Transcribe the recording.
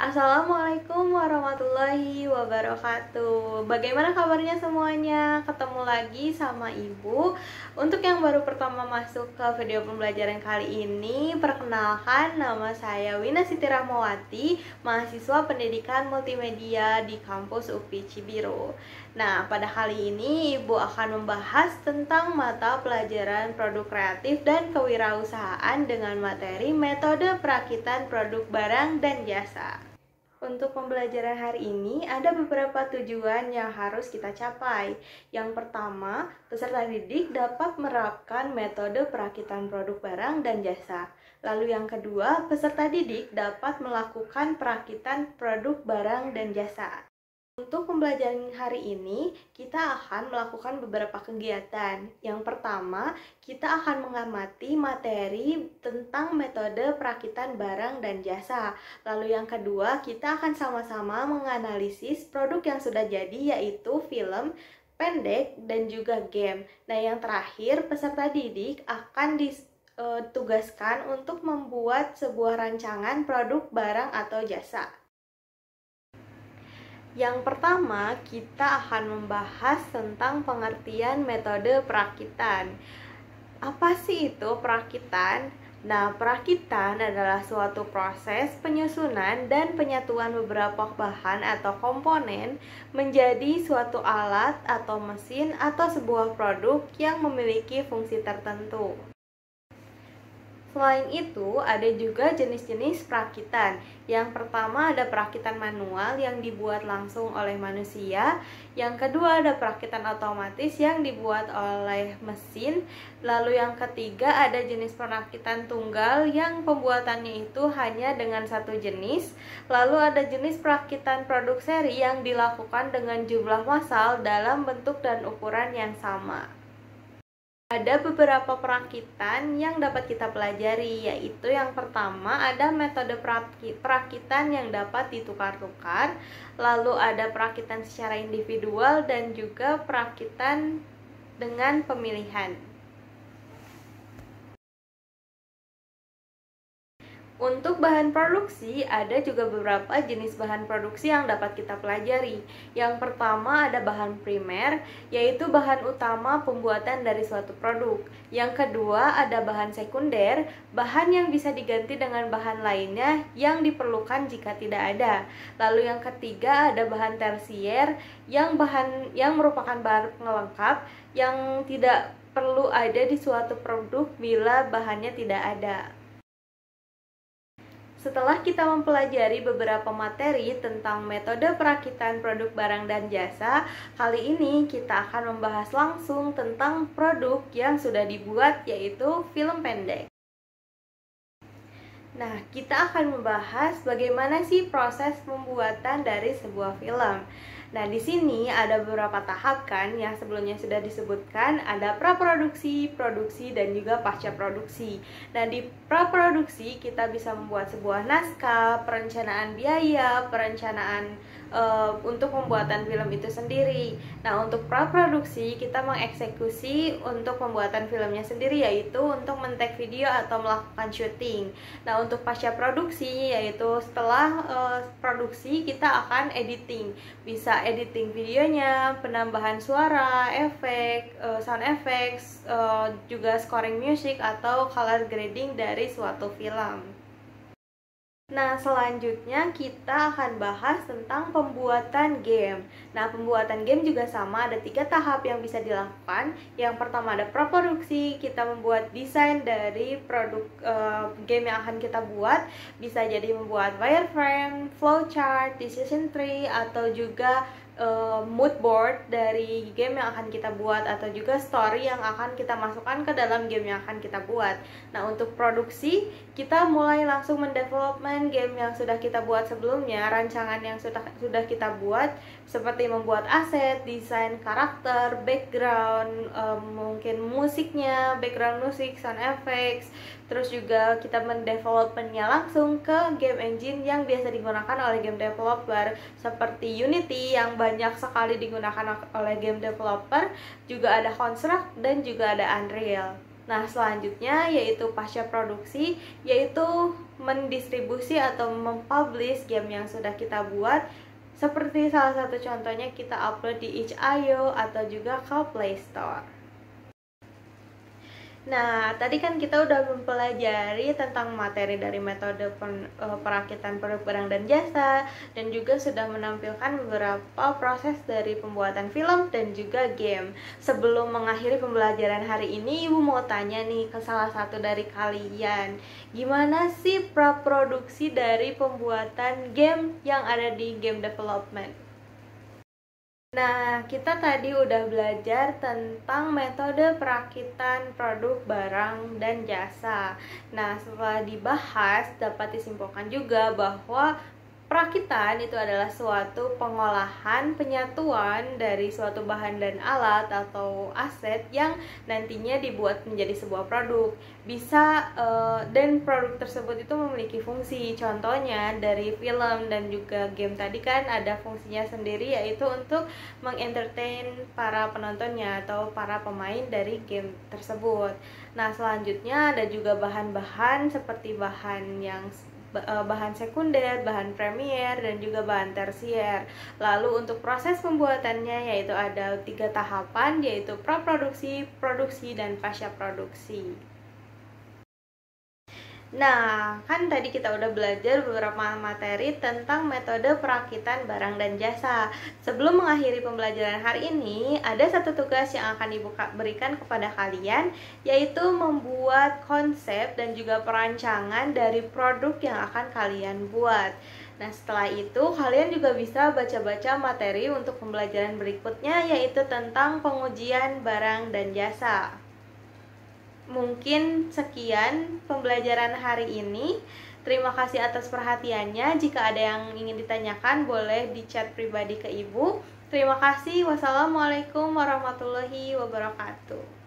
Assalamualaikum warahmatullahi wabarakatuh. Bagaimana kabarnya semuanya? Ketemu lagi sama Ibu. Untuk yang baru pertama masuk ke video pembelajaran kali ini, perkenalkan nama saya Wina Siti Rahmawati, mahasiswa pendidikan multimedia di kampus UPI Cibiru. Nah, pada kali ini Ibu akan membahas tentang mata pelajaran produk kreatif dan kewirausahaan dengan materi metode perakitan produk barang dan jasa. Untuk pembelajaran hari ini, ada beberapa tujuan yang harus kita capai. Yang pertama, peserta didik dapat menerapkan metode perakitan produk barang dan jasa. Lalu yang kedua, peserta didik dapat melakukan perakitan produk barang dan jasa. Untuk pembelajaran hari ini, kita akan melakukan beberapa kegiatan. Yang pertama, kita akan mengamati materi tentang metode perakitan barang dan jasa. Lalu yang kedua, kita akan sama-sama menganalisis produk yang sudah jadi, yaitu film, pendek, dan juga game. Nah, yang terakhir, peserta didik akan ditugaskan untuk membuat sebuah rancangan produk barang atau jasa. Yang pertama, kita akan membahas tentang pengertian metode perakitan. Apa sih itu perakitan? Nah, perakitan adalah suatu proses penyusunan dan penyatuan beberapa bahan atau komponen menjadi suatu alat atau mesin atau sebuah produk yang memiliki fungsi tertentu. Selain itu, ada juga jenis-jenis perakitan. Yang pertama ada perakitan manual yang dibuat langsung oleh manusia. Yang kedua ada perakitan otomatis yang dibuat oleh mesin. Lalu yang ketiga ada jenis perakitan tunggal yang pembuatannya itu hanya dengan satu jenis. Lalu ada jenis perakitan produk seri yang dilakukan dengan jumlah massal dalam bentuk dan ukuran yang sama. Ada beberapa perakitan yang dapat kita pelajari, yaitu yang pertama ada metode perakitan yang dapat ditukar-tukar, lalu ada perakitan secara individual dan juga perakitan dengan pemilihan. Untuk bahan produksi, ada juga beberapa jenis bahan produksi yang dapat kita pelajari. Yang pertama ada bahan primer, yaitu bahan utama pembuatan dari suatu produk. Yang kedua ada bahan sekunder, bahan yang bisa diganti dengan bahan lainnya yang diperlukan jika tidak ada. Lalu yang ketiga ada bahan tersier, yang merupakan bahan pelengkap yang tidak perlu ada di suatu produk bila bahannya tidak ada. Setelah kita mempelajari beberapa materi tentang metode perakitan produk barang dan jasa, kali ini kita akan membahas langsung tentang produk yang sudah dibuat, yaitu film pendek. Nah, kita akan membahas bagaimana sih proses pembuatan dari sebuah film. Nah, di sini ada beberapa tahap kan yang sebelumnya sudah disebutkan, ada praproduksi, produksi, dan juga pasca produksi. Nah, di praproduksi kita bisa membuat sebuah naskah, perencanaan biaya, perencanaan untuk pembuatan film itu sendiri. Nah, untuk praproduksi kita mengeksekusi untuk pembuatan filmnya sendiri, yaitu untuk men-take video atau melakukan syuting. Nah, untuk pasca produksi yaitu setelah produksi kita akan editing. Bisa editing videonya, penambahan suara, efek, sound effects, juga scoring music atau color grading dari suatu film. Nah, selanjutnya kita akan bahas tentang pembuatan game. Nah, pembuatan game juga sama, ada 3 tahap yang bisa dilakukan. Yang pertama ada praproduksi, kita membuat desain dari produk game yang akan kita buat. Bisa jadi membuat wireframe, flowchart, decision tree, atau juga mood board dari game yang akan kita buat, atau juga story yang akan kita masukkan ke dalam game yang akan kita buat. Nah, untuk produksi kita mulai langsung mendevelopment game yang sudah kita buat sebelumnya, rancangan yang sudah kita buat, seperti membuat aset, desain karakter, background, mungkin musiknya, background musik, sound effects. Terus juga kita mendevelopmentnya langsung ke game engine yang biasa digunakan oleh game developer, seperti Unity yang banyak sekali digunakan oleh game developer, juga ada Construct dan juga ada Unreal. Nah, selanjutnya yaitu pasca produksi, yaitu mendistribusi atau mempublish game yang sudah kita buat. Seperti salah satu contohnya kita upload di itch.io atau juga ke Play Store. Nah, tadi kan kita udah mempelajari tentang materi dari metode perakitan produk barang dan jasa, dan juga sudah menampilkan beberapa proses dari pembuatan film dan juga game. Sebelum mengakhiri pembelajaran hari ini, Ibu mau tanya nih ke salah satu dari kalian, gimana sih praproduksi dari pembuatan game yang ada di game development? Nah, kita tadi udah belajar tentang metode perakitan produk barang dan jasa. Nah, setelah dibahas, dapat disimpulkan juga bahwa perakitan itu adalah suatu pengolahan, penyatuan dari suatu bahan dan alat atau aset yang nantinya dibuat menjadi sebuah produk. Bisa dan produk tersebut itu memiliki fungsi. Contohnya dari film dan juga game tadi kan ada fungsinya sendiri, yaitu untuk mengentertain para penontonnya atau para pemain dari game tersebut. Nah, selanjutnya ada juga bahan-bahan seperti bahan sekunder, bahan premier, dan juga bahan tersier. Lalu untuk proses pembuatannya yaitu ada 3 tahapan, yaitu praproduksi, produksi, dan pasca produksi. Nah, kan tadi kita udah belajar beberapa materi tentang metode perakitan barang dan jasa. Sebelum mengakhiri pembelajaran hari ini, ada satu tugas yang akan Ibu berikan kepada kalian, yaitu membuat konsep dan juga perancangan dari produk yang akan kalian buat. Nah, setelah itu kalian juga bisa baca-baca materi untuk pembelajaran berikutnya, yaitu tentang pengujian barang dan jasa. Mungkin sekian pembelajaran hari ini. Terima kasih atas perhatiannya. Jika ada yang ingin ditanyakan, boleh di chat pribadi ke Ibu. Terima kasih. Wassalamualaikum warahmatullahi wabarakatuh.